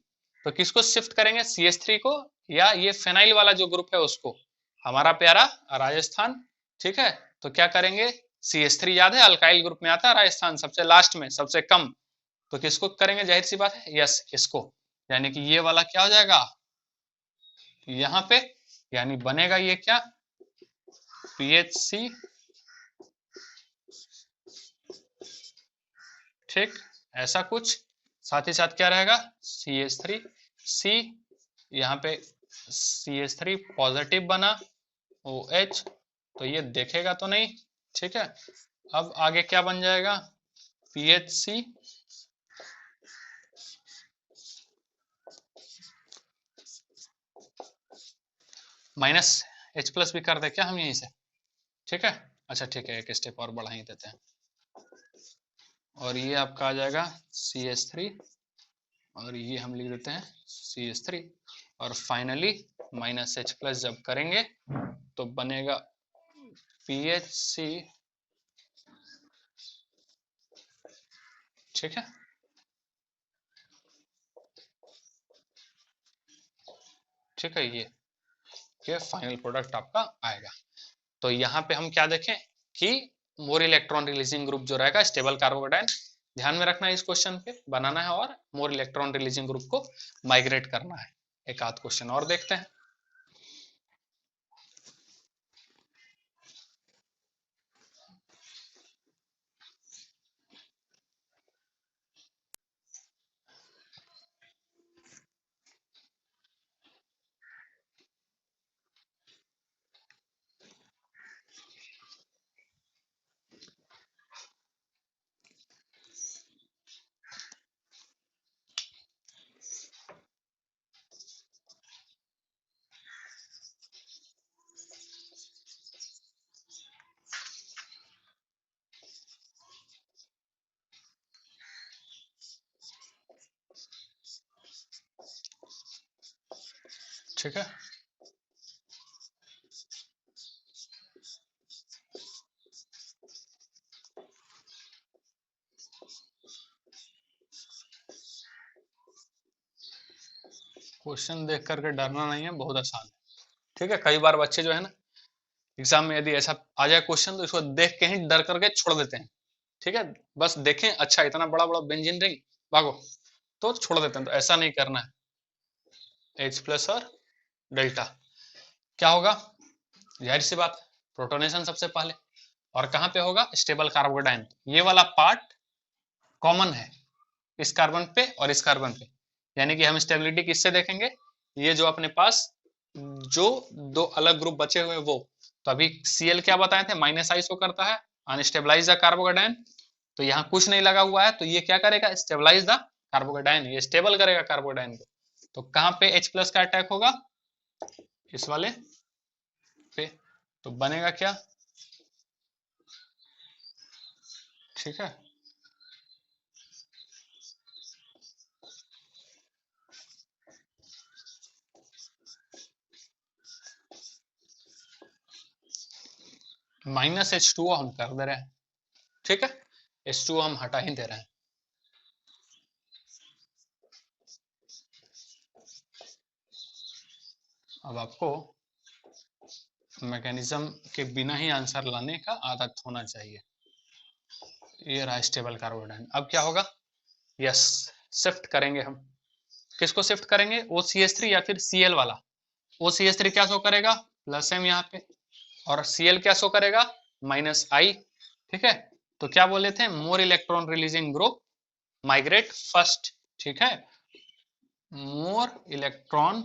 तो किसको शिफ्ट करेंगे, CH3 को, या ये फेनाइल वाला जो ग्रुप है उसको, हमारा प्यारा राजस्थान। ठीक है, तो क्या करेंगे, CH3 याद है अल्काइल ग्रुप में आता है राजस्थान, सबसे लास्ट में, सबसे कम, तो किसको करेंगे, जाहिर सी बात है, यस इसको, यानी कि ये वाला क्या हो जाएगा यहाँ पे, यानी बनेगा ये क्या, PHC, ठीक, ऐसा कुछ, साथ ही साथ क्या रहेगा, CH3, C, यहाँ पे CH3 पॉजिटिव बना, OH, तो ये देखेगा तो नहीं। ठीक है, अब आगे क्या बन जाएगा, PHC, -H+ भी कर दे क्या हम यहीं से, ठीक है, अच्छा ठीक है, एक स्टेप और बढ़ा ही देते हैं, और ये आपका आ जाएगा CH3, और ये हम लिख देते हैं CH3, और फाइनली -H+ जब करेंगे तो बनेगा PHC, ठीक है, ठीक है, ये फाइनल प्रोडक्ट आपका आएगा। तो यहाँ पे हम क्या देखें कि मोर इलेक्ट्रॉन रिलीजिंग ग्रुप जो रहेगा स्टेबल कार्बोकेटाइन, ध्यान में रखना है, इस क्वेश्चन पे बनाना है, और मोर इलेक्ट्रॉन रिलीजिंग ग्रुप को माइग्रेट करना है। एक आध क्वेश्चन और देखते हैं। ठीक है, क्वेश्चन देख करके डरना नहीं है, बहुत आसान है। ठीक है, कई बार बच्चे जो है ना एग्जाम में यदि ऐसा आ जाए क्वेश्चन, तो इसको देख के ही डर करके छोड़ देते हैं। ठीक है, बस देखें अच्छा इतना बड़ा बड़ा बेंजीन रिंग, भागो, तो छोड़ देते हैं, तो ऐसा नहीं करना है। H+ और डेल्टा क्या होगा, जाहिर सी बात, प्रोटोनेशन सबसे पहले, और कहां पे होगा, स्टेबल कार्बोकेटाइन, ये वाला पार्ट कॉमन है इस कार्बन पे और इस कार्बन पे, यानी कि हम स्टेबिलिटी किससे देखेंगे, ये जो अपने पास जो दो अलग ग्रुप बचे हुए वो, तो अभी Cl क्या बताए थे, -I शो करता है, अनस्टेबलाइज द कार्बोकेटायन, तो यहाँ कुछ नहीं लगा हुआ है, तो ये क्या करेगा, स्टेबलाइज द कार्बोकेटायन, ये स्टेबल करेगा कार्बोकेटायन को। तो कहाँ पे H+ का अटैक होगा, इस वाले पे, तो बनेगा क्या, ठीक है। -H2O हम कर दे रहे हैं, ठीक है, H2O हम हटा ही दे रहे हैं। अब आपको मैकेनिज्म के बिना ही आंसर लाने का आदत होना चाहिए। ये रहा स्टेबल कार्बोकेटायन। अब क्या होगा, यस, शिफ्ट करेंगे हम, किसको शिफ्ट करेंगे, OCH3 या फिर Cl वाला। OCH3 क्या शो करेगा, +M यहाँ पे, और Cl क्या शो करेगा, -I, ठीक है। तो क्या बोले थे, more electron releasing group migrate first, ठीक है, more electron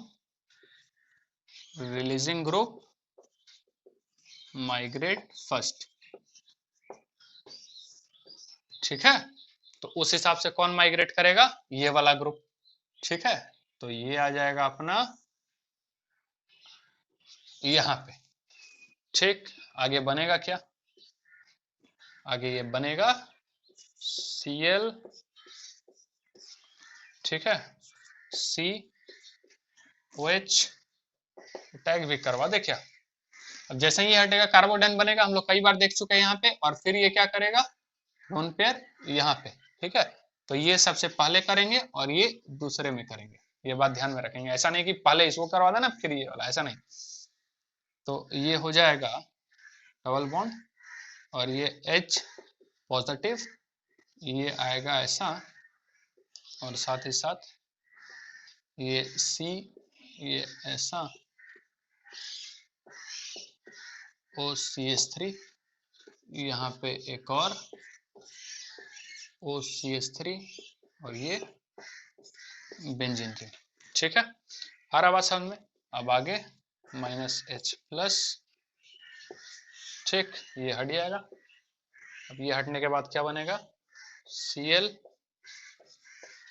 releasing group migrate first, ठीक है। तो उस हिसाब से कौन माइग्रेट करेगा, ये वाला ग्रुप, ठीक है। तो ये आ जाएगा अपना यहाँ पे, ठीक। आगे बनेगा क्या, आगे ये बनेगा Cl, ठीक है, COH, टैग भी करवा दे क्या। अब जैसे ही ये हटेगा कार्बोडेन बनेगा, हम लोग कई बार देख चुके हैं यहाँ पे, और फिर ये क्या करेगा, लोन पेयर यहाँ पे, ठीक है। तो ये सबसे पहले करेंगे और ये दूसरे में करेंगे, ये बात ध्यान में रखेंगे, ऐसा नहीं कि पहले इसको करवा देना फिर ये वाला, ऐसा नहीं। तो ये हो जाएगा डबल बॉन्ड, और ये H पॉजिटिव, ये आएगा ऐसा, और साथ ही साथ ये C, ये ऐसा, OCH3, यहाँ पे एक और OCH3, और ये बेंजीन रिंग, ठीक है। आ रहा बात समझ में। अब आगे -H+, ठीक, ये हट जाएगा। अब ये हटने के बाद क्या बनेगा, Cl,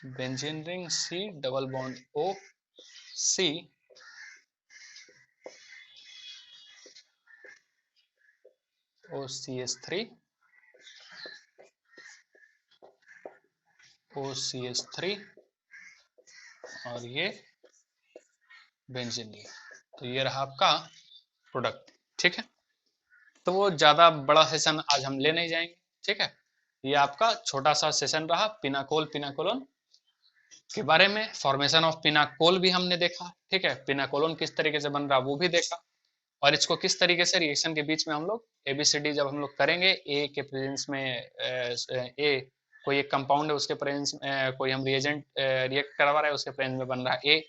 benzene ring, C, double bond O, C, OCH3, OCH3, और ये बेंजीन रिंग। तो ये रहा आपका प्रोडक्ट, ठीक है। तो वो ज़्यादा बड़ा सेशन आज हम ले नहीं जाएंगे, ठीक है। ये आपका छोटा सा सेशन रहा पिनाकोल पिनाकोलोन के बारे में। फॉर्मेशन ऑफ पिनाकोल भी हमने देखा, ठीक है, पिनाकोलोन किस तरीके से बन रहा वो भी देखा, और इसको किस तरीके से रिएक्शन के बीच में हम लोग ABCD जब हम लोग करेंगे, ए के प्रेजेंस में ए कोई एक कंपाउंड है उसके प्रेजेंस में कोई हम रिएजेंट रिएक्ट करवा रहे हैं उसके प्रेजेंस में बन रहा है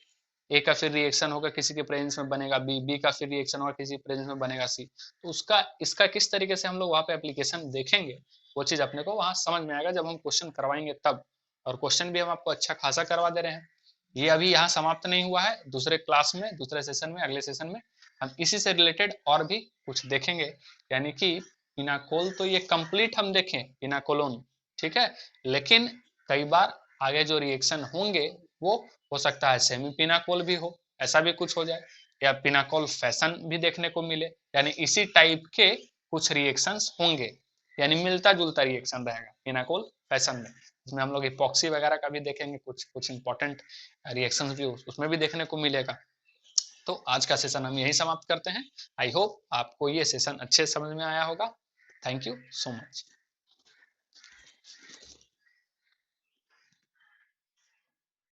ए का फिर रिएक्शन होगा किसी के प्रेजेंस में बनेगा बी का फिर रिएक्शन होगा किसी प्रेजेंस में बनेगा सी। तो उसका इसका किस तरीके से हम लोग वहाँ पे एप्लीकेशन देखेंगे, वो चीज़ अपने को वहाँ समझ में आएगा जब हम क्वेश्चन करवाएंगे तब। और क्वेश्चन भी हम आपको अच्छा खासा करवा दे रहे हैं। ये अभी यहाँ समाप्त नहीं हुआ है, दूसरे क्लास में, दूसरे सेशन में, अगले सेशन में हम इसी से रिलेटेड और भी कुछ देखेंगे। यानी कि पिनाकोल तो ये कंप्लीट हम देखें पिनाकोलोन, ठीक है, लेकिन कई बार आगे जो रिएक्शन होंगे वो हो सकता है सेमी पिनाकोल भी हो, ऐसा भी कुछ हो जाए, या पिनाकोल फैशन भी देखने को मिले, यानी इसी टाइप के कुछ रिएक्शंस होंगे, यानी मिलता जुलता रिएक्शन रहेगा पिनाकोल फैशन में। इसमें हम लोग इपॉक्सी वगैरह का भी देखेंगे, कुछ इंपॉर्टेंट रिएक्शंस भी उसमें भी देखने को मिलेगा। तो आज का सेशन हम यही समाप्त करते हैं। आई होप आपको ये सेशन अच्छे समझ में आया होगा। Thank you so much.